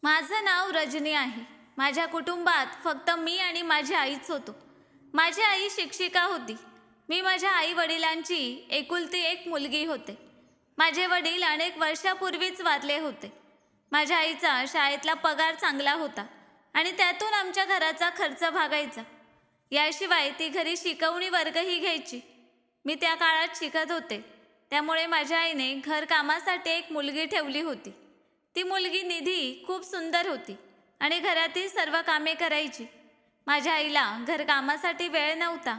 माझं नाव रजनी आहे। माझ्या कुटुंबात फक्त मी आणि माझी आईच होतो। माझी आई शिक्षिका होती। मी माझ्या आई वडिलांची एकुलती एक मुलगी होते। माझे वडील अनेक वर्षापूर्वीच वारले होते। माझ्या आईचा शाळेतला पगार चांगला होता आणि त्यातून आमच्या घराचा खर्च भागायचा। याशिवाय ती घरी शिकवणी वर्गही घ्यायची। मी त्या काळात शिकत होते, त्यामुळे माझ्या आईने घरकामासाठी एक मुलगी ठेवली होती। ती मुलगी निधी खूप सुंदर होती आणि घरातील सर्व कामे करायची। माझ्या आईला घरकामासाठी वेळ नव्हता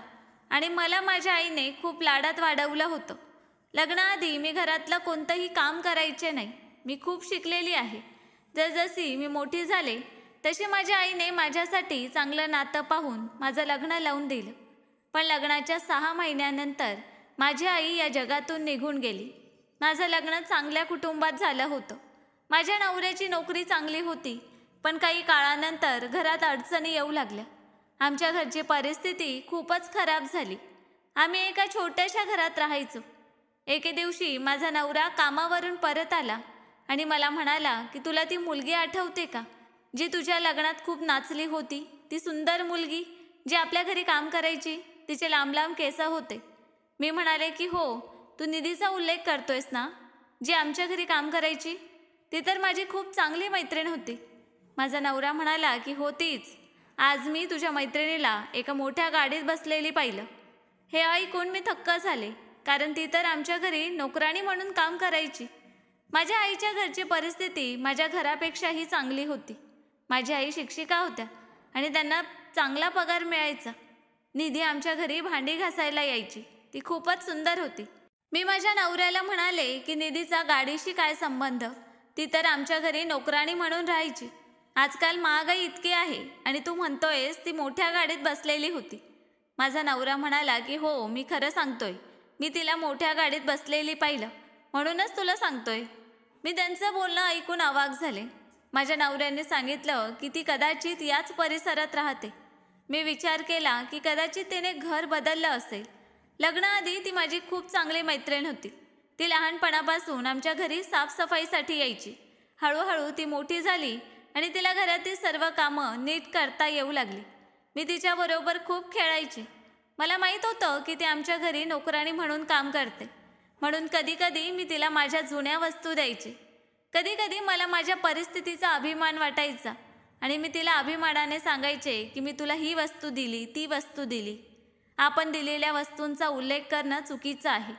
आणि मला माझ्या आईने खूप लाडात वाढवलं होतं। लग्नाआधी मी घरातलं कोणतंही काम करायचे नाही। मी खूप शिकलेली आहे। जसजशी मी मोठी झाले तशी माझ्या आईने माझ्यासाठी चांगलं नातं पाहून माझं लग्न लावून दिलं। पण लग्नाच्या 6 महिन्यानंतर माझी आई या जगातून निघून गेली। माझं लग्न चांगल्या कुटुंबात झालं होतं। माझ्या नवऱ्याची नोकरी चांगली होती, पण काही काळानंतर घरात अडचणी येऊ लागल्या। आमच्या घरची परिस्थिती खूपच खराब झाली। आम्ही एका छोट्याशा घरात राहायचो। एके दिवशी माझा नवरा कामावरून परत आला आणि मला म्हणाला की तुला ती मुलगी आठवते का, जी तुझ्या लग्नात खूप नाचली होती? ती सुंदर मुलगी जी आपल्या घरी काम करायची, तिचे लांब लांब केस होते। मी म्हणाले की हो, तू निधीचा उल्लेख करतोयस ना, जी आमच्या घरी काम करायची? ती तर माझी खूप चांगली मैत्रीण होती। माझा नवरा म्हणाला की हो तीच। आज मी तुझ्या मैत्रिणीला एका मोठ्या गाडीत बसलेली पाहिलं। हे ऐकून मी थक्क झाले, कारण ती तर आमच्या घरी नोकराणी म्हणून काम करायची। माझ्या आईच्या घरची परिस्थिती माझ्या घरापेक्षाही चांगली होती। माझी आई शिक्षिका होत्या आणि त्यांना चांगला पगार मिळायचा। निधी आमच्या घरी भांडी घासायला यायची। ती खूपच सुंदर होती। मी माझ्या नवऱ्याला म्हणाले की निधीचा गाडीशी काय संबंध? ती तर आमच्या घरी नोकराणी म्हणून राहायची। आजकाल महागाई इतकी आहे आणि तू म्हणतोयस ती मोठ्या गाडीत बसलेली होती। माझा नवरा म्हणाला की हो, मी खरं सांगतोय। मी तिला मोठ्या गाडीत बसलेली पाहिलं, म्हणूनच तुला सांगतोय। मी त्यांचं बोलणं ऐकून अवाक झाले। माझ्या नवऱ्याने सांगितलं की ती कदाचित याच परिसरात राहते। मी विचार केला की कदाचित तिने घर बदललं असेल। लग्नाआधी ती माझी खूप चांगली मैत्रीण होती। ती लहानपणापासून आमच्या घरी साफसफाईसाठी यायची। हळूहळू ती मोठी झाली आणि तिला घरातील सर्व कामं नीट करता येऊ लागली। मी तिच्याबरोबर खूप खेळायचे। मला माहीत होतं की ती आमच्या घरी नोकराणी म्हणून काम करते, म्हणून कधीकधी मी तिला माझ्या जुन्या वस्तू द्यायचे। कधीकधी मला माझ्या परिस्थितीचा अभिमान वाटायचा आणि मी तिला अभिमानाने सांगायचे की मी तुला ही वस्तू दिली, ती वस्तू दिली। आपण दिलेल्या वस्तूंचा उल्लेख करणं चुकीचं आहे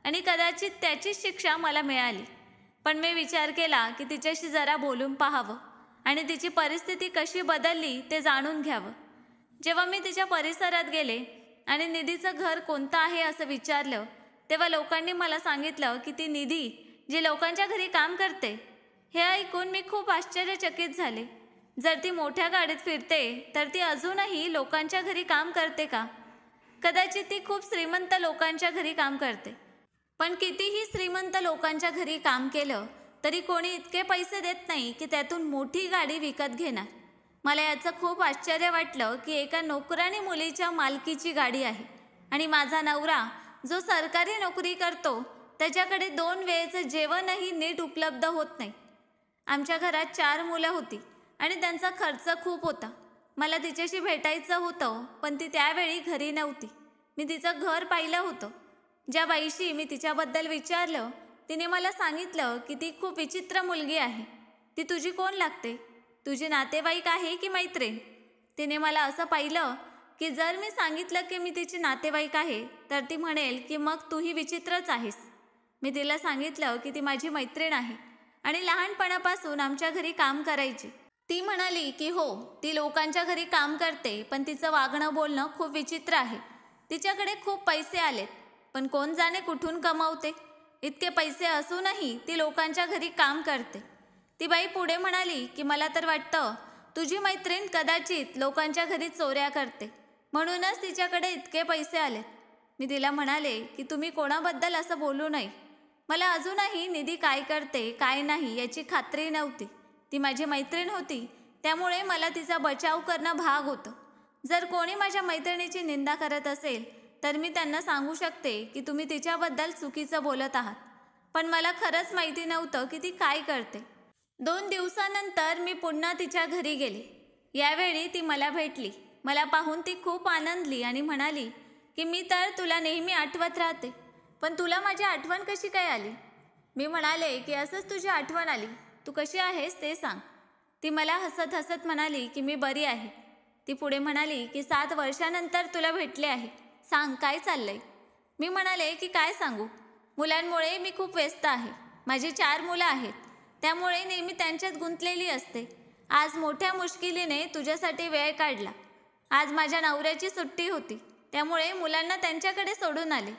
आणि कदाचित त्याचीच शिक्षा मला मिळाली। पण मी विचार केला की तिच्याशी जरा बोलून पाहावं आणि तिची परिस्थिती कशी बदलली ते जाणून घ्यावं। जेव्हा मी तिच्या परिसरात गेले आणि निधीचं घर कोणतं आहे असं विचारलं, तेव्हा लोकांनी मला सांगितलं की ती निधी जी लोकांच्या घरी काम करते। हे ऐकून मी खूप आश्चर्यचकित झाले। जर ती मोठ्या गाडीत फिरते तर ती अजूनही लोकांच्या घरी काम करते का? कदाचित ती खूप श्रीमंत लोकांच्या घरी काम करते, पण कितीही श्रीमंत लोकांच्या घरी काम केलं तरी कोणी इतके पैसे देत नाही की त्यातून मोठी गाडी विकत घेणार। मला याचं खूप आश्चर्य वाटलं की एका नोकराणी मुलीच्या मालकीची गाडी आहे आणि माझा नवरा जो सरकारी नोकरी करतो त्याच्याकडे 2 वेळेचं जेवणही नीट उपलब्ध होत नाही। आमच्या घरात 4 मुलं होती आणि त्यांचा खर्च खूप होता। मला तिच्याशी भेटायचं होतं, पण ती त्यावेळी घरी नव्हती। मी तिचं घर पाहिलं होतं। ज्या बाईशी मी तिच्याबद्दल विचारलं तिने मला सांगितलं की ती खूप विचित्र मुलगी आहे। ती तुझी कोण लागते? तुझी नातेवाईक आहे की मैत्रीण? तिने मला असं पाहिलं की जर मी सांगितलं की मी तिची नातेवाईक आहे तर ती म्हणेल की मग तूही विचित्रच आहेस। मी तिला सांगितलं की ती माझी मैत्रीण आहे आणि लहानपणापासून आमच्या घरी काम करायची। ती म्हणाली की हो, ती लोकांच्या घरी काम करते, पण तिचं वागणं बोलणं खूप विचित्र आहे। तिच्याकडे खूप पैसे आलेत, पण कोण जाणे कुठून कमावते। इतके पैसे असूनही ती लोकांच्या घरी काम करते। ती बाई पुढे म्हणाली की मला तर वाटतं तुझी मैत्रीण कदाचित लोकांच्या घरी चोऱ्या करते, म्हणूनच तिच्याकडे इतके पैसे आलेत। मी तिला म्हणाले की तुम्ही कोणाबद्दल असं बोलू नये। मला अजूनही निधी काय करते काय नाही याची खात्री नव्हती। ती माझी मैत्रीण होती, त्यामुळे मला तिचा बचाव करणं भाग होतं। जर कोणी माझ्या मैत्रिणीची निंदा करत असेल तर मी त्यांना सांगू शकते की तुम्ही तिच्याबद्दल चुकीचं बोलत आहात, पण मला खरंच माहिती नव्हतं की ती काय करते। 2 दिवसानंतर मी पुन्हा तिच्या घरी गेले. यावेळी ती मला भेटली. मला पाहून ती खूप आनंदली आणि म्हणाली की मी तर तुला नेहमी आठवत राहते, पण तुला माझी आठवण कशी काय आली? मी म्हणाले की असंच तुझी आठवण आली. तू कशी आहेस ते सांग. ती मला हसत हसत म्हणाली की मी बरी आहे. ती पुढे म्हणाली की 7 वर्षानंतर तुला भेटले आहे. सांग काय चाललंय? मी म्हणाले की काय सांगू, मुलांमुळे मी खूप व्यस्त आहे. माझी 4 मुलं आहेत, त्यामुळे नेहमी त्यांच्यात गुंतलेली असते. आज मोठ्या मुश्किलीने तुझ्यासाठी वेळ काढला. आज माझ्या नवऱ्याची सुट्टी होती, त्यामुळे मुलांना त्यांच्याकडे सोडून आले.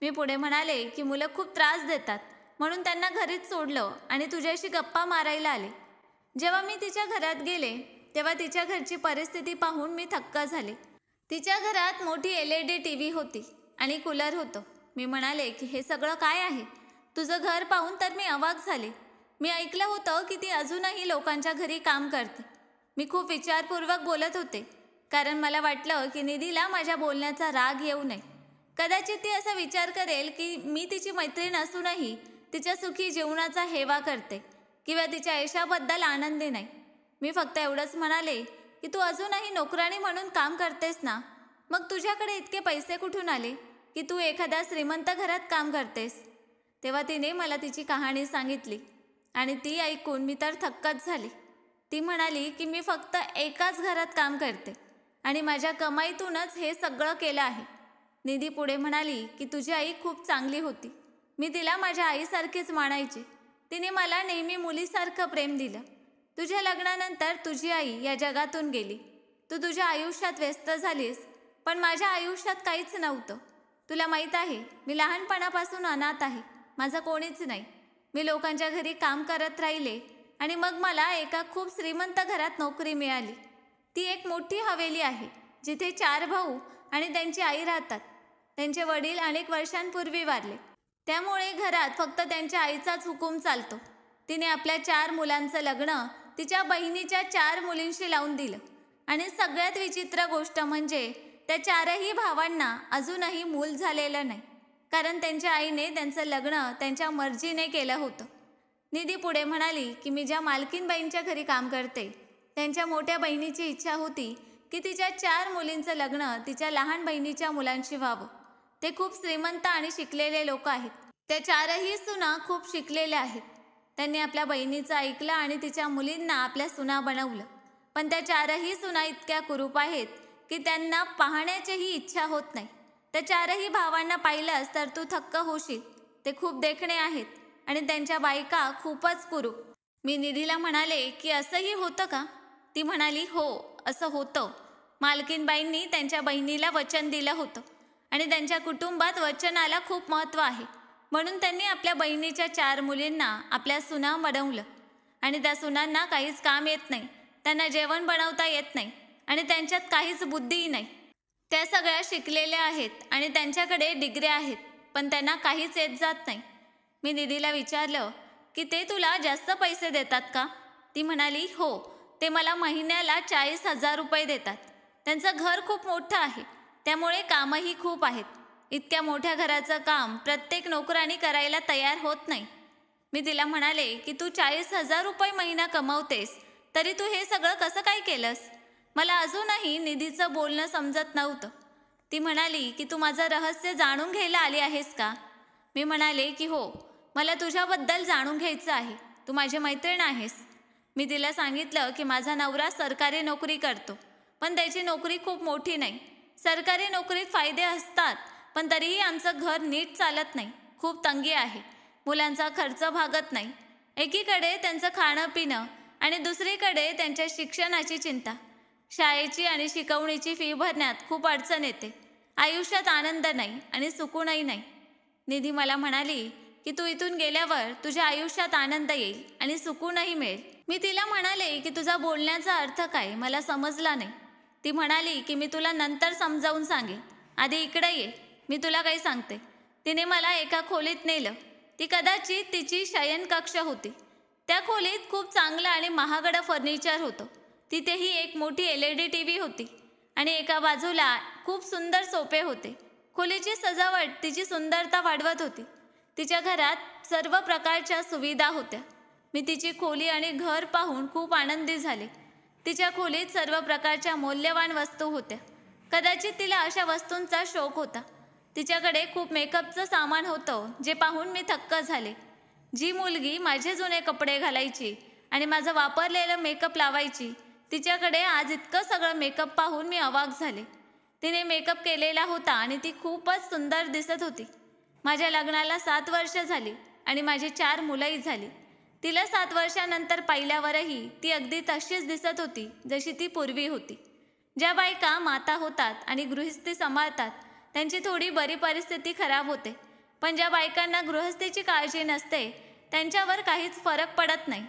मी पुढे म्हणाले की मुलं खूप त्रास देतात, म्हणून त्यांना घरीच सोडलं आणि तुझ्याशी गप्पा मारायला आले. जेव्हा मी तिच्या घरात गेले तेव्हा तिच्या घरची परिस्थिती पाहून मी थक्क झाले. तिच्या घरात मोठी LED TV होती आणि कूलर होतं. मी म्हणाले की हे सगळं काय आहे? तुझं घर पाहून तर मी अवाक झाले. मी ऐकलं होतं की ती अजूनही लोकांच्या घरी काम करते. मी खूप विचारपूर्वक बोलत होते, कारण मला वाटलं की निधीला माझ्या बोलण्याचा राग येऊ नये. कदाचित ती असा विचार करेल की मी तिची मैत्रीण असूनही तिच्या सुखी जीवनाचा हेवा करते किंवा तिच्या यशाबद्दल आनंदी नाही. मी फक्त एवढंच म्हणाले की तू अजूनही नोकराणी म्हणून काम करतेस ना, मग तुझ्याकडे इतके पैसे कुठून आले की तू एखाद्या श्रीमंत घरात काम करतेस? तेव्हा तिने मला तिची कहाणी सांगितली आणि ती ऐकून मी तर थक्कच झाले. ती म्हणाली की मी फक्त एकाच घरात काम करते आणि माझ्या कमाईतूनच हे सगळं केलं आहे. निधी पुढे म्हणाली की तुझी आई खूप चांगली होती. मी तिला माझ्या आईसारखीच मानायचे. तिने मला नेहमी मुलीसारखं प्रेम दिलं. तुझ्या लग्नानंतर तुझी आई या जगातून गेली. तू तुझ्या आयुष्यात व्यस्त झालीस, पण माझ्या आयुष्यात काहीच नव्हतं. तुला माहीत आहे, मी लहानपणापासून अनाथ आहे. माझं कोणीच नाही. मी लोकांच्या घरी काम करत राहिले आणि मग मला एका खूप श्रीमंत घरात नोकरी मिळाली. ती एक मोठी हवेली आहे, जिथे 4 भाऊ आणि त्यांची आई राहतात. त्यांचे वडील अनेक वर्षांपूर्वी वारले, त्यामुळे घरात फक्त त्यांच्या आईचाच हुकूम चालतो. तिने आपल्या 4 मुलांचं लग्न तिच्या बहिणीच्या 4 मुलींशी लावून दिलं आणि सगळ्यात विचित्र गोष्ट म्हणजे त्या 4ही भावांना अजूनही मूल झालेलं नाही, कारण त्यांच्या आईने त्यांचं लग्न त्यांच्या मर्जीने केलं होतं. निधी पुढे म्हणाली की मी ज्या मालकीनबाईंच्या घरी काम करते, त्यांच्या मोठ्या बहिणीची इच्छा होती की तिच्या 4 मुलींचं लग्न तिच्या लहान बहिणीच्या मुलांशी व्हावं. ते खूप श्रीमंत आणि शिकलेले लोक आहेत. त्या 4ही सुना खूप शिकलेल्या आहेत. त्यांनी आपल्या बहिणीचं ऐकलं आणि तिच्या मुलींना आपल्या सुना बनवलं. पण त्या 4ही सुना इतक्या कुरूप आहेत की त्यांना पाहण्याचीही इच्छा होत नाही. त्या 4ही भावांना पाहिलंस तर तू थक्क होशील. ते खूप देखणे आहेत आणि त्यांच्या बायका खूपच कुरूप. मी निधीला म्हणाले की असंही होतं का? ती म्हणाली हो, असं होतं. मालकीनबाईंनी त्यांच्या बहिणीला वचन दिलं होतं आणि त्यांच्या कुटुंबात वचनाला खूप महत्त्व आहे. म्हणून त्यांनी आपल्या बहिणीच्या 4 मुलींना आपल्या सुना बनवलं आणि त्या सुनांना काहीच काम येत नाही. त्यांना जेवण बनवता येत नाही आणि त्यांच्यात काहीच बुद्धीही नाही. त्या सगळ्या शिकलेल्या आहेत आणि त्यांच्याकडे डिग्र्या आहेत, पण त्यांना काहीच येत जात नाही. मी निधीला विचारलं की ते तुला जास्त पैसे देतात का? ती म्हणाली हो, ते मला महिन्याला 40,000 रुपये देतात. त्यांचं घर खूप मोठं आहे, त्यामुळे कामही खूप आहेत. इतक्या मोठ्या घराचं काम प्रत्येक नोकरानी करायला तयार होत नाही. मी तिला म्हणाले की तू 40,000 रुपये महिना कमावतेस, तरी तू हे सगळं कसं काय केलंस? मला अजूनही निधीचं बोलणं समजत नव्हतं. ती म्हणाली की तू माझं रहस्य जाणून घ्यायला आली आहेस का? मी म्हणाले की हो, मला तुझ्याबद्दल जाणून घ्यायचं आहे. तू माझी मैत्रीण आहेस. मी तिला सांगितलं की माझा नवरा सरकारी नोकरी करतो, पण त्याची नोकरी खूप मोठी नाही. सरकारी नोकरीत फायदे असतात, पण तरीही आमचं घर नीट चालत नाही. खूप तंगी आहे. मुलांचा खर्च भागत नाही. एकीकडे त्यांचं खाणं पिणं आणि दुसरीकडे त्यांच्या शिक्षणाची चिंता. शाळेची आणि शिकवणीची फी भरण्यात खूप अडचण येते. आयुष्यात आनंद नाही आणि सुकूनही नाही. निधी मला म्हणाली की तू इथून गेल्यावर तुझ्या आयुष्यात आनंद येईल आणि सुकूनही मिळेल. मी तिला म्हणाले की तुझा बोलण्याचा अर्थ काय, मला समजला नाही. ती म्हणाली की मी तुला नंतर समजावून सांगेन, आधी इकडे ये, मी तुला काही सांगते. तिने मला एका खोलीत नेलं. ती कदाचित तिची शयनकक्ष होती. त्या खोलीत खूप चांगलं आणि महागडं फर्निचर होतं. तिथेही एक मोठी LED TV होती आणि एका बाजूला खूप सुंदर सोफे होते. खोलीची सजावट तिची सुंदरता वाढवत होती. तिच्या घरात सर्व प्रकारच्या सुविधा होत्या. मी तिची खोली आणि घर पाहून खूप आनंदी झाले. तिच्या खोलीत सर्व प्रकारच्या मौल्यवान वस्तू होत्या. कदाचित तिला अशा वस्तूंचा शौक होता. तिच्याकडे खूप मेकअपचं सामान होतं, जे पाहून मी थक्क झाले. जी मुलगी माझे जुने कपडे घालायची आणि माझं वापरलेलं मेकअप लावायची, तिच्याकडे आज इतकं सगळं मेकअप पाहून मी अवाक झाले. तिने मेकअप केलेला होता आणि ती खूपच सुंदर दिसत होती. माझ्या लग्नाला 7 वर्ष झाली आणि माझी 4 मुलंही झाली. तिला 7 वर्षानंतर पाहिल्यावरही ती अगदी तशीच दिसत होती जशी ती पूर्वी होती. ज्या बायका माता होतात आणि गृहस्थी सांभाळतात त्यांची थोडी बरी परिस्थिती खराब होते, पण ज्या बायकांना गृहस्थीची काळजी नसते त्यांच्यावर काहीच फरक पडत नाही.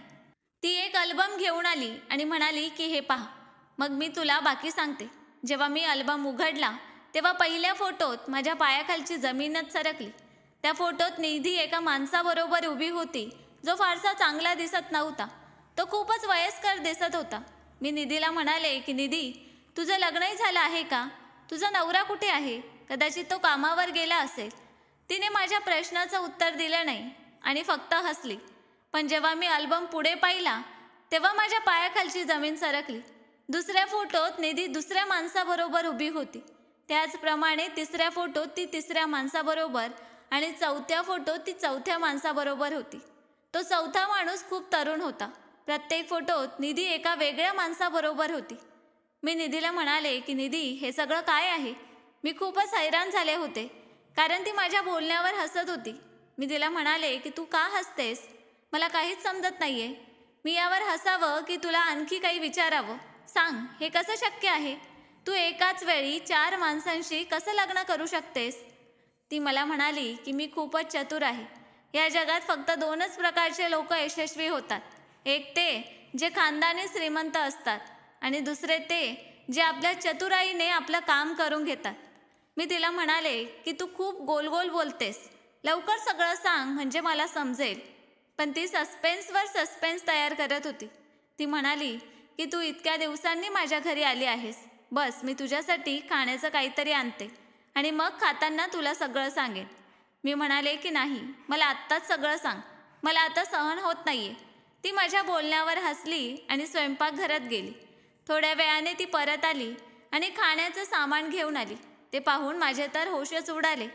ती एक अल्बम घेऊन आली आणि म्हणाली की हे पहा. मग मी तुला बाकी सांगते. जेव्हा मी अल्बम उघडला तेव्हा पहिल्या फोटोत माझ्या पायाखालची जमीनच सरकली. त्या फोटोत निधी एका माणसाबरोबर उभी होती जो फारसा चांगला दिसत नव्हता. तो खूपच वयस्कर दिसत होता. मी निधीला म्हणाले की निधी, तुझं लग्नही झालं आहे का? तुझा नवरा कुठे आहे? कदाचित तो कामावर गेला असेल. तिने माझ्या प्रश्नाचं उत्तर दिलं नाही आणि फक्त हसली. पण जेव्हा मी अल्बम पुढे पाहिला तेव्हा माझ्या पायाखालची जमीन सरकली. दुसऱ्या फोटोत निधी दुसऱ्या माणसाबरोबर उभी होती. त्याचप्रमाणे तिसऱ्या फोटोत ती तिसऱ्या माणसाबरोबर आणि चौथ्या फोटोत ती चौथ्या माणसाबरोबर होती. तो चौथा माणूस खूप तरुण होता. प्रत्येक फोटोत निधी एका वेगळ्या माणसाबरोबर होती. मी निधीला म्हणाले की निधी, हे सगळं काय आहे? मी खूपच हैराण झाले होते कारण ती माझ्या बोलण्यावर हसत होती. मी तिला म्हणाले की तू का हसतेस? मला काहीच समजत नाहीये. मी यावर हसावं की तुला आणखी काही विचारावं? सांग, हे कसं शक्य आहे? तू एकाच वेळी 4 माणसांशी कसं लग्न करू शकतेस? ती मला म्हणाली की मी खूपच चतुर आहे. या जगात फक्त 2च प्रकारचे लोक यशस्वी होतात. एक ते जे खानदानी श्रीमंत असतात आणि दुसरे ते जे आपल्या चतुराईने आपलं काम करून घेतात. मी तिला म्हणाले की तू खूप गोल गोल बोलतेस. लवकर सगळं सांग म्हणजे मला समजेल. पण ती सस्पेन्सवर सस्पेन्स तयार करत होती. ती म्हणाली की तू इतक्या दिवसांनी माझ्या घरी आली आहेस. बस, मी तुझ्यासाठी खाण्याचं काहीतरी आणते आणि मग खाताना तुला सगळं सांगेन. मी म्हणाले की नाही, मला आत्ताच सगळं सांग. मला आता सहन होत नाहीये. ती माझ्या बोलण्यावर हसली आणि स्वयंपाकघरात गेली. थोड्या वेळाने ती परत आली आणि खाण्याचं सामान घेऊन आली. ते पाहून माझे तर होशच उडाले.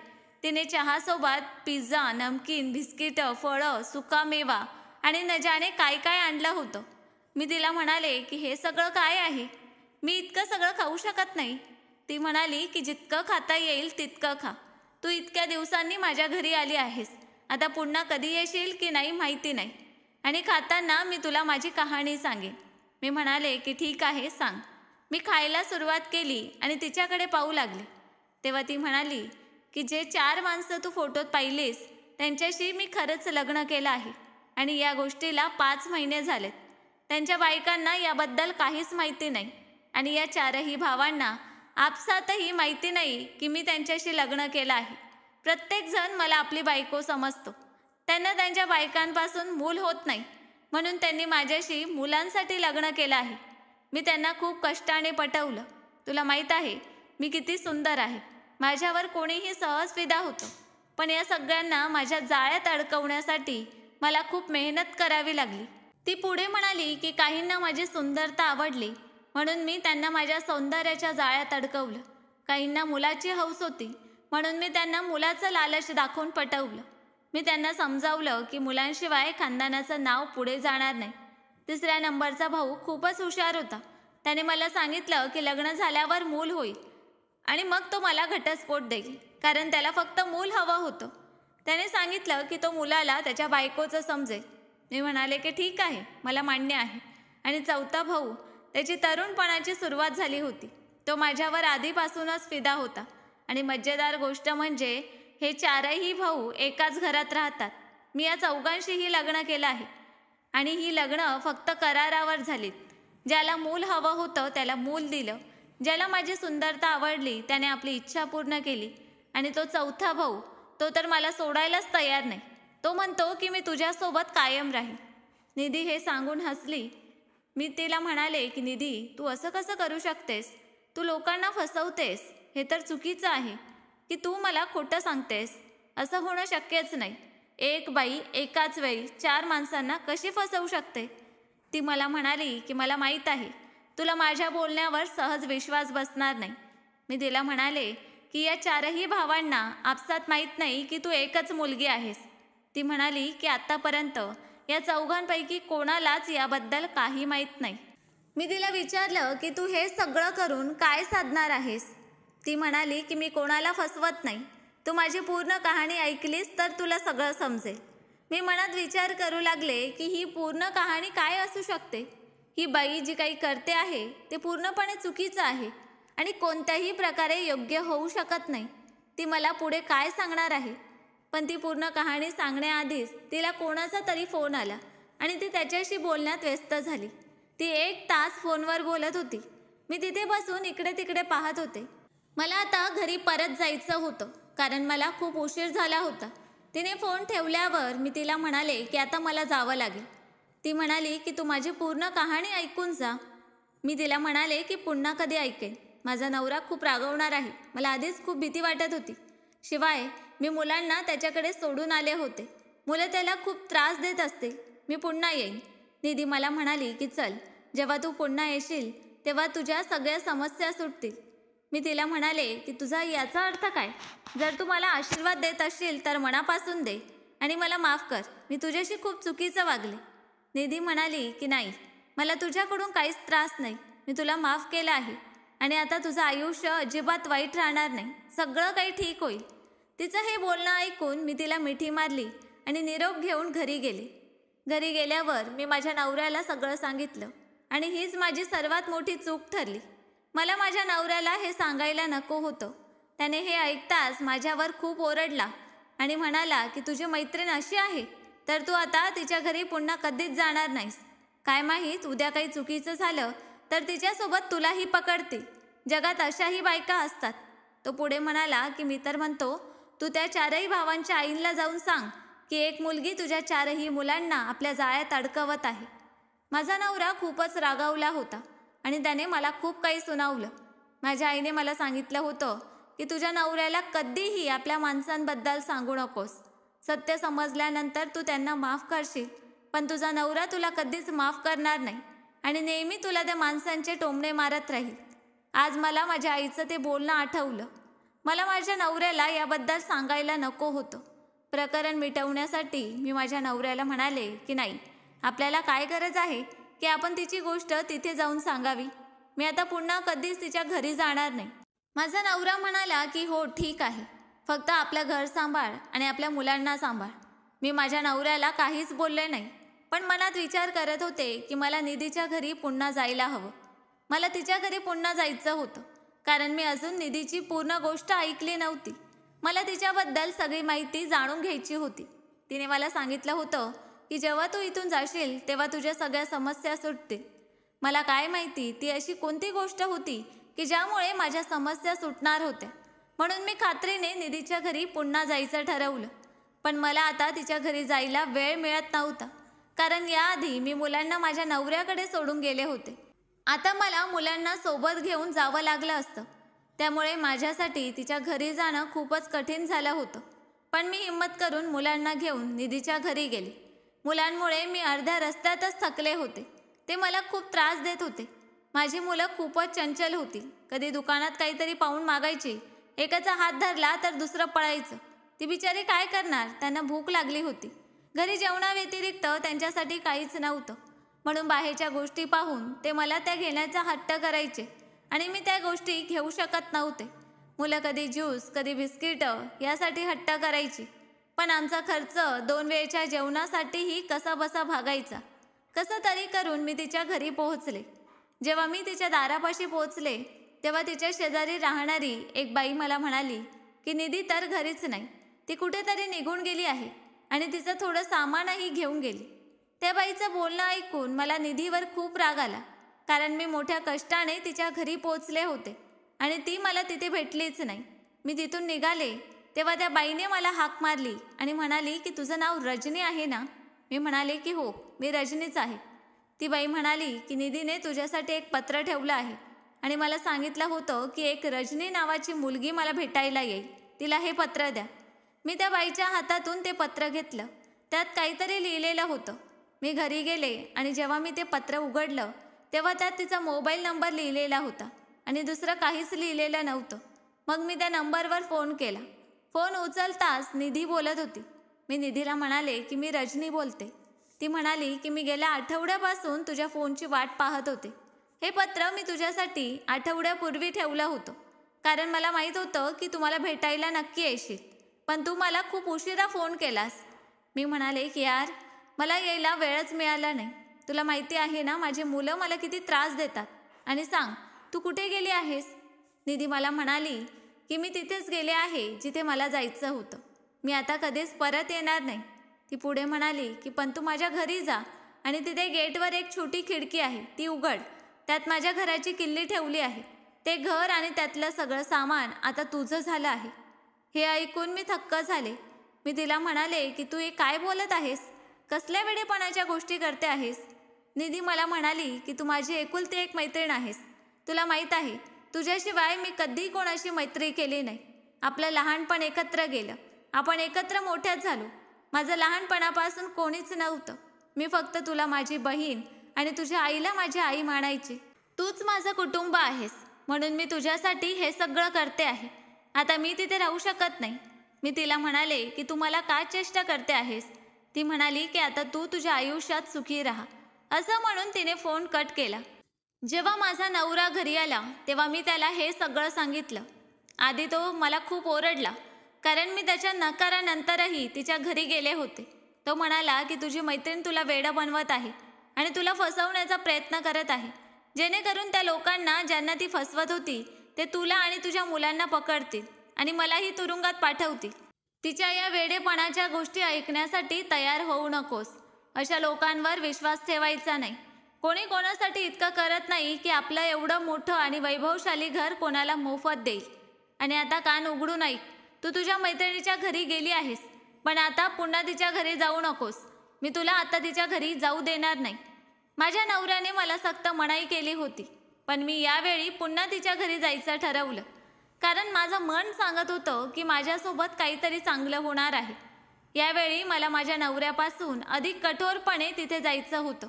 तिने चहासोबत पिझ्झा, नमकीन, बिस्किटं, फळं, सुका मेवा आणि न जाणे काय काय आणलं होतं. मी तिला म्हणाले की हे सगळं काय आहे? मी इतकं सगळं खाऊ शकत नाही. ती म्हणाली की जितकं खाता येईल तितकं खा. तू इतक्या दिवसांनी माझ्या घरी आली आहेस. आता पुन्हा कधी येशील की नाही माहिती नाही. आणि खाताना मी तुला माझी कहाणी सांगेन. मी म्हणाले की ठीक आहे, सांग. मी खायला सुरुवात केली आणि तिच्याकडे पाहू लागले. तेव्हा ती म्हणाली की जे 4 माणसं तू फोटोत पाहिलीस त्यांच्याशी मी खरंच लग्न केलं आहे आणि या गोष्टीला 5 महिने झालेत. त्यांच्या बायकांना याबद्दल काहीच माहिती नाही आणि या 4ही भावांना आपसातही माहिती नाही की मी त्यांच्याशी लग्न केलं आहे. प्रत्येकजण मला आपली बायको समजतो. त्यांना त्यांच्या बायकांपासून मूल होत नाही म्हणून त्यांनी माझ्याशी मुलांसाठी लग्न केलं आहे. मी त्यांना खूप कष्टाने पटवलं. तुला माहीत आहे मी किती सुंदर आहे. माझ्यावर कोणीही सहज फिदा होतं. पण या सगळ्यांना माझ्या जाळ्यात अडकवण्यासाठी मला खूप मेहनत करावी लागली. ती पुढे म्हणाली की काहींना माझी सुंदरता आवडली म्हणून मी त्यांना माझ्या सौंदर्याच्या जाळ्यात अडकवलं. काहींना मुलाची हौस होती म्हणून मी त्यांना मुलाचं लालच दाखवून पटवलं. मी त्यांना समजावलं की मुलांशिवाय खानदानाचं नाव पुढे जाणार नाही. 3ऱ्या नंबरचा भाऊ खूपच हुशार होता. त्याने मला सांगितलं की लग्न झाल्यावर मूल होईल आणि मग तो मला घटस्फोट देईल कारण त्याला फक्त मूल हवं होतं. त्याने सांगितलं की तो मुलाला त्याच्या बायकोचं समजेल. मी म्हणाले की ठीक आहे, मला मान्य आहे. आणि 4था भाऊ, त्याची तरुणपणाची सुरुवात झाली होती. तो माझ्यावर आधीपासूनच फिदा होता. आणि मजेदार गोष्ट म्हणजे हे 4ही भाऊ एकाच घरात राहतात. मी या 4घांशीही लग्न केलं आहे आणि ही लग्न फक्त करारावर झालीत. ज्याला मूल हवं होतं त्याला मूल दिलं. ज्याला माझी सुंदरता आवडली त्याने आपली इच्छा पूर्ण केली. आणि तो 4था भाऊ, तो तर मला सोडायलाच तयार नाही. तो म्हणतो की मी तुझ्यासोबत कायम राहील. निधी हे सांगून हसली. मी तिला म्हणाले की निधी, तू असं कसं करू शकतेस? तू लोकांना फसवतेस. हे तर चुकीचं आहे की तू मला खोटं सांगतेस. असं होणं शक्यच नाही. एक बाई एकाच वेळी 4 माणसांना कशी फसवू शकते? ती मला म्हणाली की मला माहीत आहे तुला माझ्या बोलण्यावर सहज विश्वास बसणार नाही. मी तिला म्हणाले की या 4ही भावांना आपसात माहीत नाही की तू एकच मुलगी आहेस. ती म्हणाली की आत्तापर्यंत या 4घांपैकी कोणालाच याबद्दल काही माहीत नाही. मी तिला विचारलं की तू हे सगळं करून काय साधणार आहेस? ती म्हणाली की मी कोणाला फसवत नाही. तू माझी पूर्ण कहाणी ऐकलीस तर तुला सगळं समजेल. मी मनात विचार करू लागले की ही पूर्ण कहाणी काय असू शकते. ही बाई जी काही करते आहे ते पूर्णपणे चुकीचं आहे आणि कोणत्याही प्रकारे योग्य होऊ शकत नाही. ती मला पुढे काय सांगणार आहे? पण ती पूर्ण कहाणी सांगण्याआधीच तिला कोणाचा तरी फोन आला आणि ती त्याच्याशी बोलण्यात व्यस्त झाली. ती 1 तास फोनवर बोलत होती. मी तिथे बसून इकडे तिकडे पाहत होते. मला आता घरी परत जायचं होतं कारण मला खूप उशीर झाला होता. तिने फोन ठेवल्यावर मी तिला म्हणाले की आता मला जावं लागेल. ती म्हणाली की तू माझी पूर्ण कहाणी ऐकून जा. मी तिला म्हणाले की पुन्हा कधी ऐकेन. माझा नवरा खूप रागवणार आहे. मला आधीच खूप भीती वाटत होती. शिवाय मी मुलांना त्याच्याकडे सोडून आले होते. मुलं त्याला खूप त्रास देत असतील. मी पुन्हा येईन. निधी मला म्हणाली की चल, जेव्हा तू पुन्हा येशील तेव्हा तुझ्या सगळ्या समस्या सुटतील. मी तिला म्हणाले की तुझा याचा अर्थ काय? जर तू मला आशीर्वाद देत असशील तर मनापासून दे आणि मला माफ कर. मी तुझ्याशी खूप चुकीचं वागले. निधी म्हणाली की नाही, मला तुझ्याकडून काहीच त्रास नाही. मी तुला माफ केलं आहे आणि आता तुझं आयुष्य अजिबात वाईट राहणार नाही. सगळं काही ठीक होईल. तिचं हे बोलणं ऐकून मी तिला मिठी मारली आणि निरोप घेऊन घरी गेले. घरी गेल्यावर मी माझ्या नवऱ्याला सगळं सांगितलं आणि हीच माझी सर्वात मोठी चूक ठरली. मला माझ्या नवऱ्याला हे सांगायला नको होतं. त्याने हे ऐकताच माझ्यावर खूप ओरडला आणि म्हणाला की तुझी मैत्रीण अशी आहे तर तू आता तिच्या घरी पुन्हा कधीच जाणार नाहीस. काय माहीत उद्या काही चुकीचं झालं तर तिच्यासोबत तुलाही पकडतील. जगात अशाही बायका असतात. तो पुढे म्हणाला की मी तर म्हणतो तू त्या 4ही भावांच्या आईंना जाऊन सांग की एक मुलगी तुझ्या 4ही मुलांना आपल्या जाळ्यात अडकवत आहे. माझा नवरा खूपच रागावला होता आणि त्याने मला खूप काही सुनावलं. माझ्या आईने मला सांगितलं होतं की तुझ्या नवऱ्याला कधीही आपल्या माणसांबद्दल सांगू नकोस. सत्य समजल्यानंतर तू त्यांना माफ करशील, पण तुझा नवरा तुला कधीच माफ करणार नाही आणि नेहमी तुला त्या माणसांचे टोमणे मारत राहील. आज मला माझ्या आईचं ते बोलणं आठवलं. मला माझ्या नवऱ्याला याबद्दल सांगायला नको होतं. प्रकरण मिटवण्यासाठी मी माझ्या नवऱ्याला म्हणाले की नाही, आपल्याला काय गरज आहे की आपण तिची गोष्ट तिथे जाऊन सांगावी. मी आता पुन्हा कधीच तिच्या घरी जाणार नाही. माझा नवरा म्हणाला की हो ठीक आहे, फक्त आपलं घर सांभाळ आणि आपल्या मुलांना सांभाळ. मी माझ्या नवऱ्याला काहीच बोलले नाही, पण मनात विचार करत होते की मला निधीच्या घरी पुन्हा जायला हवं. मला तिच्या घरी पुन्हा जायचं होतं कारण मी अजून निधीची पूर्ण गोष्ट ऐकली नव्हती. मला तिच्याबद्दल सगळी माहिती जाणून घ्यायची होती. तिने मला सांगितलं होतं की जेव्हा तू इथून जाशील तेव्हा तुझ्या सगळ्या समस्या सुटतील. मला काय माहिती ती अशी कोणती गोष्ट होती की ज्यामुळे माझ्या समस्या सुटणार होत्या. म्हणून मी खात्रीने निधीच्या घरी पुन्हा जायचं ठरवलं. पण मला आता तिच्या घरी जायला वेळ मिळत नव्हता कारण याआधी मी मुलांना माझ्या नवऱ्याकडे सोडून गेले होते. आता मला मुलांना सोबत घेऊन जावं लागलं असतं. त्यामुळे माझ्यासाठी तिच्या घरी जाणं खूपच कठीण झालं होतं. पण मी हिम्मत करून मुलांना घेऊन निधीच्या घरी गेले. मुलांमुळे मी अर्ध्या रस्त्यातच थकले होते. ते मला खूप त्रास देत होते. माझी मुलं खूपच चंचल होती. कधी दुकानात काहीतरी पाहून मागायची. एकाचा हात धरला तर दुसरं पळायचं. ती बिचारी काय करणार? त्यांना भूक लागली होती. घरी जेवणाव्यतिरिक्त त्यांच्यासाठी काहीच नव्हतं. म्हणून बाहेरच्या गोष्टी पाहून ते मला त्या घेण्याचा हट्ट करायचे आणि मी त्या गोष्टी घेऊ शकत नव्हते. मुलं कधी ज्यूस, कधी बिस्किटं यासाठी हट्ट करायची. पण आमचा खर्च 2 वेळच्या जेवणासाठीही कसा बसा भागायचा. कसं तरी करून मी तिच्या घरी पोहोचले. जेव्हा मी तिच्या दारापाशी पोहोचले तेव्हा तिच्या शेजारी राहणारी एक बाई मला म्हणाली की निधी तर घरीच नाही, ती कुठेतरी निघून गेली आहे आणि तिचं थोडं सामानही घेऊन गेली. त्या बाईचं बोलणं ऐकून मला निधीवर खूप राग आला कारण मी मोठ्या कष्टाने तिच्या घरी पोहोचले होते आणि ती मला तिथे भेटलीच नाही. मी तिथून निघाले तेव्हा त्या बाईने मला हाक मारली आणि म्हणाली की तुझं नाव रजनी आहे ना? मी म्हणाले की हो, मी रजनीच आहे. ती बाई म्हणाली की निधीने तुझ्यासाठी एक पत्र ठेवलं आहे आणि मला सांगितलं होतं की एक रजनी नावाची मुलगी मला भेटायला येईल. तिला हे पत्र द्या. मी त्या बाईच्या हातातून ते पत्र घेतलं. त्यात काहीतरी लिहिलेलं होतं. मी घरी गेले आणि जेव्हा मी ते पत्र उघडलं तेव्हा त्यात तिचा मोबाईल नंबर लिहिलेला होता आणि दुसरं काहीच लिहिलेलं नव्हतं. मग मी त्या नंबरवर फोन केला. फोन उचलताच निधी बोलत होती. मी निधीला म्हणाले की मी रजनी बोलते. ती म्हणाली की मी गेल्या आठवड्यापासून तुझ्या फोनची वाट पाहत होते. हे पत्र मी तुझ्यासाठी आठवड्यापूर्वी ठेवलं होतं, कारण मला माहीत होतं की तुम्हाला भेटायला नक्की येशील, पण तू मला खूप उशिरा फोन केलास. मी म्हणाले की यार, मला यायला वेळच मिळाला नाही. तुला माहिती आहे ना माझी मुलं मला किती त्रास देतात. आणि सांग, तू कुठे गेली आहेस? निधी मला म्हणाली की मी तिथेच गेले आहे जिथे मला जायचं होतं. मी आता कधीच परत येणार नाही. ती पुढे म्हणाली की पण तू माझ्या घरी जा आणि तिथे गेटवर एक छोटी खिडकी आहे, ती उघड. त्यात माझ्या घराची किल्ली ठेवली आहे. ते घर आणि त्यातलं सगळं सामान आता तुझं झालं आहे. हे ऐकून मी थक्क झाले. मी तिला म्हणाले की तू हे काय बोलत आहेस? कसल्या वेडेपणाच्या गोष्टी करते आहेस? निधी मला म्हणाली की तू माझी एकुलती एक मैत्रीण आहेस. तुला माहीत आहे, तुझ्याशिवाय मी कधी कोणाशी मैत्री केली नाही. आपलं लहानपण एकत्र गेलं, आपण एकत्र मोठ्याच झालो. माझं लहानपणापासून कोणीच नव्हतं. मी फक्त तुला माझी बहीण आणि तुझ्या आईला माझी आई मानायची. तूच माझं कुटुंब आहेस, म्हणून मी तुझ्यासाठी हे सगळं करते आहे. आता मी तिथे राहू शकत नाही. मी तिला म्हणाले की तू मला का चेष्टा करते आहेस? ती म्हणाली की आता तू तुझ्या आयुष्यात सुखी राहा. असं म्हणून तिने फोन कट केला. जेव्हा माझा नवरा घरी आला तेव्हा मी त्याला हे सगळं सांगितलं. आधी तो मला खूप ओरडला, कारण मी त्याच्या नकारानंतरही तिच्या घरी गेले होते. तो म्हणाला की तुझी मैत्रीण तुला वेडं बनवत आहे आणि तुला फसवण्याचा प्रयत्न करत आहे, जेणेकरून त्या लोकांना ज्यांना ती फसवत होती ते तुला आणि तुझ्या मुलांना पकडतील आणि मलाही तुरुंगात पाठवतील. तिच्या या वेडेपणाच्या गोष्टी ऐकण्यासाठी तयार होऊ नकोस. अशा लोकांवर विश्वास ठेवायचा नाही. कोणी कोणासाठी इतकं करत नाही की आपलं एवढं मोठं आणि वैभवशाली घर कोणाला मोफत देईल. आणि आता कान उघडून ऐक. तू तुझ्या मैत्रिणीच्या घरी गेली आहेस, पण आता पुन्हा तिच्या घरी जाऊ नकोस. मी तुला आता तिच्या घरी जाऊ देणार नाही. माझ्या नवऱ्याने मला सक्त मनाई केली होती, पण मी यावेळी पुन्हा तिच्या घरी जायचं ठरवलं, कारण माझं मन सांगत होतं की माझ्यासोबत काहीतरी चांगलं होणार आहे. यावेळी मला माझ्या नवऱ्यापासून अधिक कठोरपणे तिथे जायचं होतं,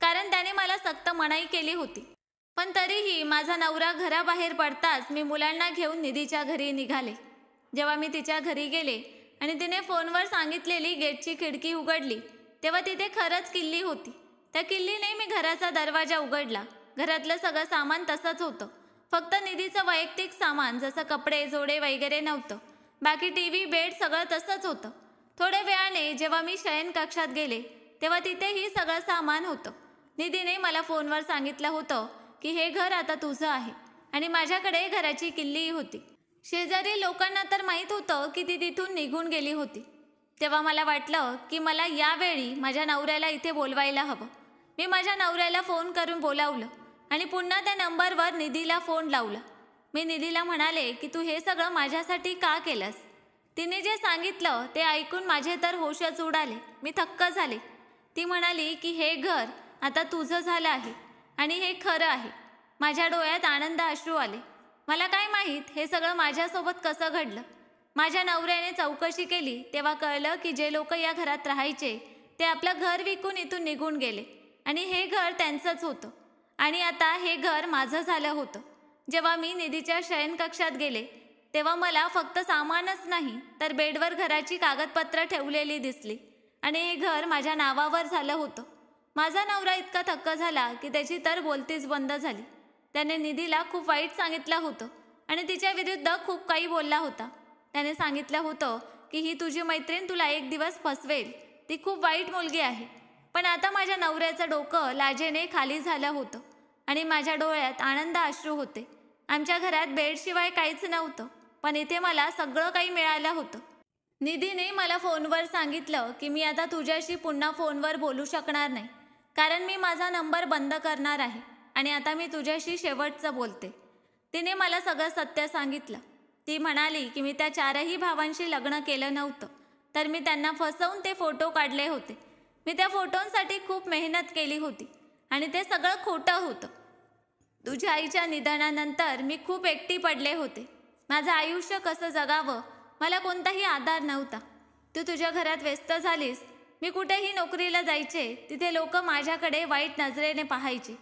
कारण त्याने मला सक्त मनाई केली होती. पण तरीही माझा नवरा घराबाहेर पडताच मी मुलांना घेऊन निधीच्या घरी निघाले. जेव्हा मी तिच्या घरी गेले आणि तिने फोनवर सांगितलेली गेटची खिडकी उघडली तेव्हा तिथे खरंच किल्ली होती. त्या किल्लीने मी घराचा दरवाजा उघडला. घरातलं सगळं सामान तसंच होतं, फक्त निधीचं वैयक्तिक सामान जसं कपडे, जोडे वगैरे नव्हतं. बाकी टीव्ही, बेड सगळं तसंच होतं. थोड्या वेळाने जेव्हा मी शयन कक्षात गेले तेव्हा तिथेही सगळं सामान होतं. निधीने मला फोनवर सांगितलं होतं की हे घर आता तुझं आहे आणि माझ्याकडे घराची किल्लीही होती. शेजारी लोकांना तर माहीत होतं की ती तिथून निघून गेली होती. तेव्हा मला वाटलं की मला यावेळी माझ्या नवऱ्याला इथे बोलवायला हवं. मी माझ्या नवऱ्याला फोन करून बोलावलं आणि पुन्हा त्या नंबरवर निधीला फोन लावला. मी निधीला म्हणाले की तू हे सगळं माझ्यासाठी का केलंस? तिने जे सांगितलं ते ऐकून माझे तर होशच उडाले. मी थक्क झाले. ती म्हणाली की हे घर आता तुझं झालं आहे आणि हे खरं आहे. माझ्या डोळ्यात आनंद अश्रू आले. मला काय माहीत हे सगळं माझ्यासोबत कसं घडलं. माझ्या नवऱ्याने चौकशी केली तेव्हा कळलं की जे लोक या घरात राहायचे ते आपलं घर विकून इथून निघून गेले आणि हे घर त्यांचंच होतं आणि आता हे घर माझं झालं होतं. जेव्हा मी निधीच्या शयनकक्षात गेले तेव्हा मला फक्त सामानच नाही तर बेडवर घराची कागदपत्र ठेवलेली दिसली आणि हे घर माझ्या नावावर झालं होतं. माझा नवरा इतका थक्क झाला की त्याची तर बोलतीच बंद झाली. त्याने निधीला खूप वाईट सांगितलं होतं आणि तिच्या विरुद्ध खूप काही बोलला होता. त्याने सांगितलं होतं की ही तुझी मैत्रीण तुला एक दिवस फसवेल, ती खूप वाईट मुलगी आहे. पण आता माझ्या नवऱ्याचं डोकं लाजेने खाली झालं होतं आणि माझ्या डोळ्यात आनंद अश्रू होते. आमच्या घरात बेडशिवाय काहीच नव्हतं, पण इथे मला सगळं काही मिळालं होतं. निधीने मला फोनवर सांगितलं की मी आता तुझ्याशी पुन्हा फोनवर बोलू शकणार नाही, कारण मी माझा नंबर बंद करणार आहे आणि आता मी तुझ्याशी शेवटचं बोलते. तिने मला सगळं सत्य सांगितलं. ती म्हणाली की मी त्या 4ही भावांशी लग्न केलं नव्हतं, तर मी त्यांना फसवून ते फोटो काढले होते. मी त्या फोटोंसाठी खूप मेहनत केली होती आणि ते सगळं खोटं होतं. तुझ्या आईच्या निधनानंतर मी खूप एकटी पडले होते. माझं आयुष्य कसं जगावं मला कोणताही आधार नव्हता. तू तुझ्या घरात व्यस्त झालीस. मी कुठेही नोकरीला जायचे, तिथे लोक माझ्याकडे वाईट नजरेने पाहायचे.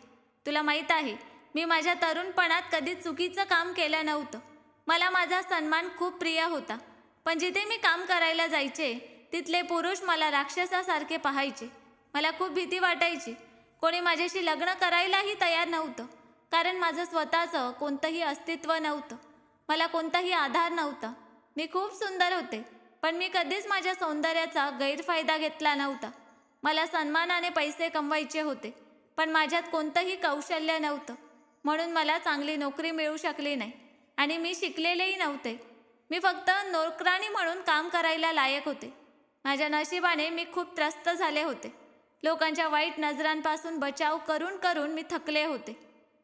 तुला माहीत आहे, मी माझ्या तरुणपणात कधीच चुकीचं काम केलं नव्हतं. मला माझा सन्मान खूप प्रिय होता. पण जिथे मी काम करायला जायचे तिथले पुरुष मला राक्षसासारखे पाहायचे. मला खूप भीती वाटायची. कोणी माझ्याशी लग्न करायलाही तयार नव्हतं, कारण माझं स्वतःचं कोणतंही अस्तित्व नव्हतं. मला कोणताही आधार नव्हता. मी खूप सुंदर होते, पण मी कधीच माझ्या सौंदर्याचा गैरफायदा घेतला नव्हता. मला सन्मानाने पैसे कमवायचे होते, पण माझ्यात कोणतंही कौशल्य नव्हतं. म्हणून मला चांगली नोकरी मिळू शकली नाही आणि मी शिकलेलेही नव्हते. मी फक्त नोकराणी म्हणून काम करायला लायक होते. माझ्या नशिबाने मी खूप त्रस्त झाले होते. लोकांच्या वाईट नजरांपासून बचाव करून करून मी थकले होते.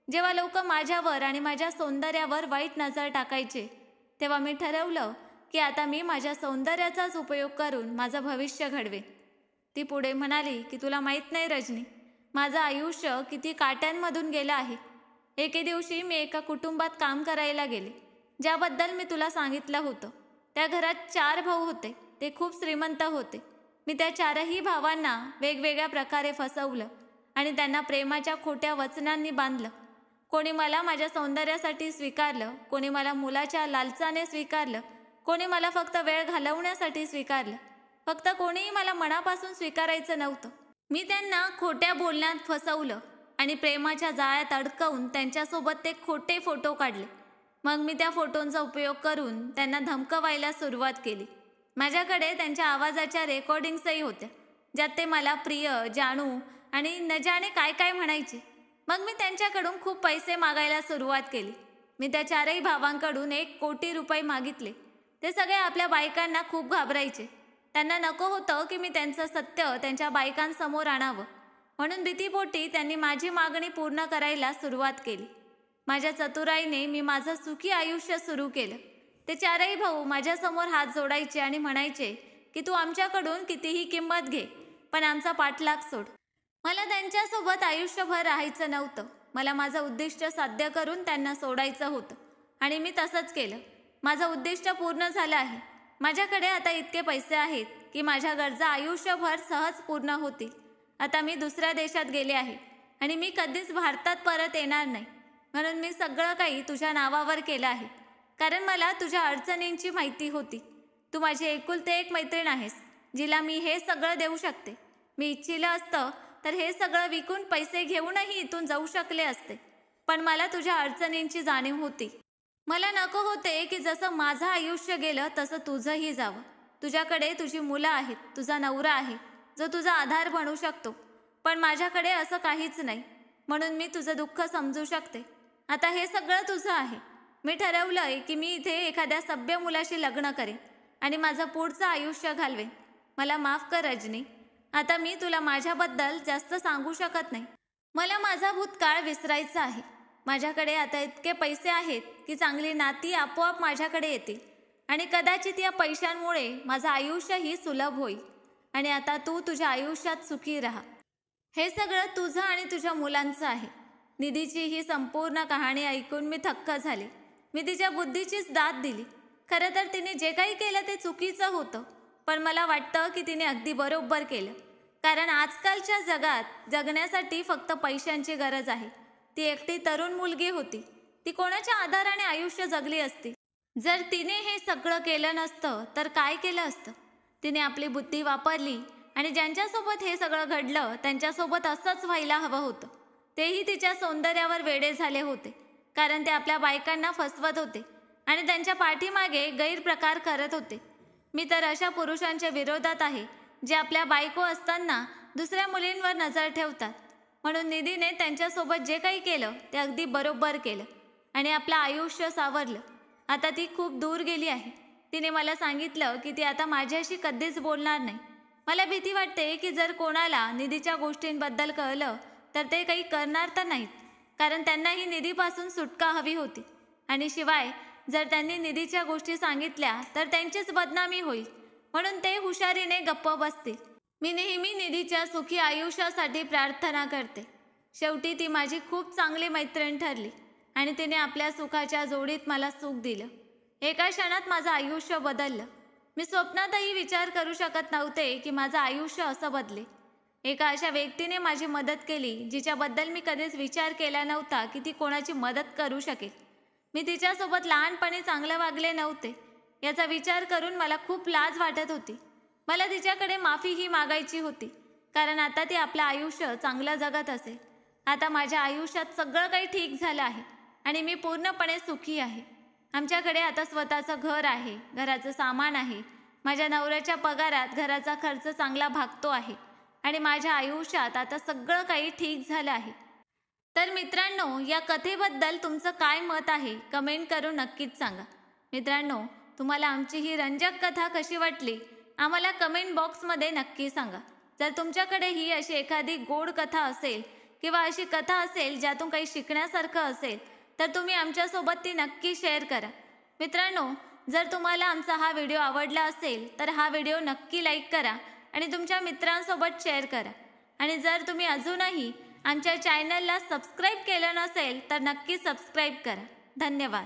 जेव्हा लोक माझ्यावर आणि माझ्या सौंदर्यावर वाईट नजर टाकायचे, तेव्हा मी ठरवलं की आता मी माझ्या सौंदर्याचाच उपयोग करून माझं भविष्य घडवेन. ती पुढे म्हणाली की तुला माहीत नाही रजनी, माझं आयुष्य किती काट्यांमधून गेलं आहे. एके दिवशी मी एका कुटुंबात काम करायला गेले, ज्याबद्दल मी तुला सांगितलं होतं. त्या घरात 4 भाऊ होते. ते खूप श्रीमंत होते. मी त्या 4ही भावांना वेगवेगळ्या प्रकारे फसवलं आणि त्यांना प्रेमाच्या खोट्या वचनांनी बांधलं. कोणी मला माझ्या सौंदर्यासाठी स्वीकारलं, कोणी मला मुलाच्या लालसाने स्वीकारलं, कोणी मला फक्त वेळ घालवण्यासाठी स्वीकारलं. फक्त कोणीही मला मनापासून स्वीकारायचं नव्हतं. मी त्यांना खोट्या बोलण्यात फसवलं आणि प्रेमाच्या जाळ्यात अडकवून त्यांच्यासोबत ते खोटे फोटो काढले. मग मी त्या फोटोंचा उपयोग करून त्यांना धमकवायला सुरुवात केली. माझ्याकडे त्यांच्या आवाजाच्या रेकॉर्डिंग्सही होत्या, ज्यात ते मला प्रिय, जानू आणि न जाणे काय काय म्हणायचे. मग मी त्यांच्याकडून खूप पैसे मागायला सुरुवात केली. मी त्या 4ही भावांकडून 1 कोटी रुपये मागितले. ते सगळे आपल्या बायकांना खूप घाबरायचे. त्यांना नको होतं की मी त्यांचं सत्य त्यांच्या बायकांसमोर आणावं. म्हणून भीतीपोटी त्यांनी माझी मागणी पूर्ण करायला सुरुवात केली. माझ्या चतुराईने मी माझं सुखी आयुष्य सुरू केलं. ते 4ही भाऊ माझ्यासमोर हात जोडायचे आणि म्हणायचे की तू आमच्याकडून कितीही किंमत घे, पण आमचा पाठलाग सोड. मला त्यांच्यासोबत आयुष्यभर राहायचं नव्हतं. मला माझं उद्दिष्ट साध्य करून त्यांना सोडायचं होतं आणि मी तसंच केलं. माझं उद्दिष्ट पूर्ण झालं आहे. माझ्याकडे आता इतके पैसे आहेत की माझ्या गरजा आयुष्यभर सहज पूर्ण होतील. आता मी दुसऱ्या देशात गेले आहे आणि मी कधीच भारतात परत येणार नाही. म्हणून मी सगळं काही तुझ्या नावावर केलं आहे, कारण मला तुझ्या अडचणींची माहिती होती. तू माझी एकुलते एक मैत्रीण आहेस, जिला मी हे सगळं देऊ शकते. मी इच्छिलं असतं तर हे सगळं विकून पैसे घेऊनही इथून जाऊ शकले असते, पण मला तुझ्या अडचणींची जाणीव होती. मला नको होते की जसं माझं आयुष्य गेलं तसं तुझंही जावं. तुझ्याकडे तुझी मुलं आहेत, तुझा नवरा आहे जो तुझा आधार बनू शकतो, पण माझ्याकडे असं काहीच नाही. म्हणून मी तुझं दुःख समजू शकते. आता हे सगळं तुझं आहे. मी ठरवलंय की मी इथे एखाद्या सभ्य मुलाशी लग्न करेन आणि माझं पुढचं आयुष्य घालवेन. मला माफ कर रजनी, आता मी तुला माझ्याबद्दल जास्त सांगू शकत नाही. मला माझा भूतकाळ विसरायचा आहे. माझ्याकडे आता इतके पैसे आहेत की चांगली नाती आपोआप माझ्याकडे येतील आणि कदाचित या पैशांमुळे माझं आयुष्यही सुलभ होईल. आणि आता तू तुझ्या आयुष्यात सुखी राहा. हे सगळं तुझं आणि तुझ्या मुलांचं आहे. निधीची ही संपूर्ण कहाणी ऐकून मी थक्क झाले. मी तिच्या बुद्धीचीच दाद दिली. खरं तर तिने जे काही केलं ते चुकीचं होतं, पण मला वाटतं की तिने अगदी बरोबर केलं. कारण आजकालच्या जगात जगण्यासाठी फक्त पैशांची गरज आहे. ती एकटी तरुण मुलगी होती. ती कोणाच्या आधाराने आयुष्य जगली असती? जर तिने हे सगळं केलं नसतं तर काय केलं असतं? तिने आपली बुद्धी वापरली आणि ज्यांच्यासोबत हे सगळं घडलं त्यांच्यासोबत असंच व्हायला हवं होतं. तेही तिच्या सौंदर्यावर वेडे झाले होते, कारण ते आपल्या बायकांना फसवत होते आणि त्यांच्या पाठीमागे गैरप्रकार करत होते. मी तर अशा पुरुषांच्या विरोधात आहे जे आपल्या बायको असताना दुसऱ्या मुलींवर नजर ठेवतात. म्हणून निधीने त्यांच्यासोबत जे काही केलं ते अगदी बरोबर केलं आणि आपलं आयुष्य सावरलं. आता ती खूप दूर गेली आहे. तिने मला सांगितलं की ती आता माझ्याशी कधीच बोलणार नाही. मला भीती वाटते की जर कोणाला निधीच्या गोष्टींबद्दल कळलं तर ते काही करणार तर नाहीत, कारण त्यांनाही निधीपासून सुटका हवी होती. आणि शिवाय जर त्यांनी निधीच्या गोष्टी सांगितल्या तर त्यांचीच बदनामी होईल. म्हणून ते हुशारीने गप्प बसतील. मी नेहमी निधीच्या सुखी आयुष्यासाठी प्रार्थना करते. शेवटी ती माझी खूप चांगली मैत्रीण ठरली आणि तिने आपल्या सुखाच्या जोडीत मला सुख दिलं. एका क्षणात माझं आयुष्य बदललं. मी स्वप्नातही विचार करू शकत नव्हते की माझं आयुष्य असं बदले. एका अशा व्यक्तीने माझी मदत केली जिच्याबद्दल मी कधीच विचार केला नव्हता की ती कोणाची मदत करू शकेल. मी तिच्यासोबत लहानपणी चांगलं वागले नव्हते याचा विचार करून मला खूप लाज वाटत होती. मला तिच्याकडे माफीही मागायची होती, कारण आता ती आपलं आयुष्य चांगलं जगत असेल. आता माझ्या आयुष्यात सगळं काही ठीक झालं आहे आणि मी पूर्णपणे सुखी आहे. आमच्याकडे आता स्वतःचं घर आहे, घराचं सामान आहे. माझ्या नवऱ्याच्या पगारात घराचा खर्च चांगला भागतो आहे आणि माझ्या आयुष्यात आता सगळं काही ठीक झालं आहे. तर मित्रांनो, या कथेबद्दल तुमचं काय मत आहे कमेंट करून नक्कीच सांगा. मित्रांनो, तुम्हाला आमची ही रंजक कथा कशी वाटली आम्हाला कमेंट बॉक्समध्ये नक्की सांगा. जर तुमच्याकडे ही अशी एखादी गोड कथा असेल किंवा अशी कथा असेल ज्यातून काही शिकण्यासारखं असेल तर तुम्ही आमच्यासोबत ती नक्की शेअर करा. मित्रांनो, जर तुम्हाला आमचा हा व्हिडिओ आवडला असेल तर हा व्हिडिओ नक्की लाईक करा आणि तुमच्या मित्रांसोबत शेअर करा. आणि जर तुम्ही अजूनही आमच्या चॅनलला सबस्क्राईब केलं नसेल तर नक्की सबस्क्राईब करा. धन्यवाद.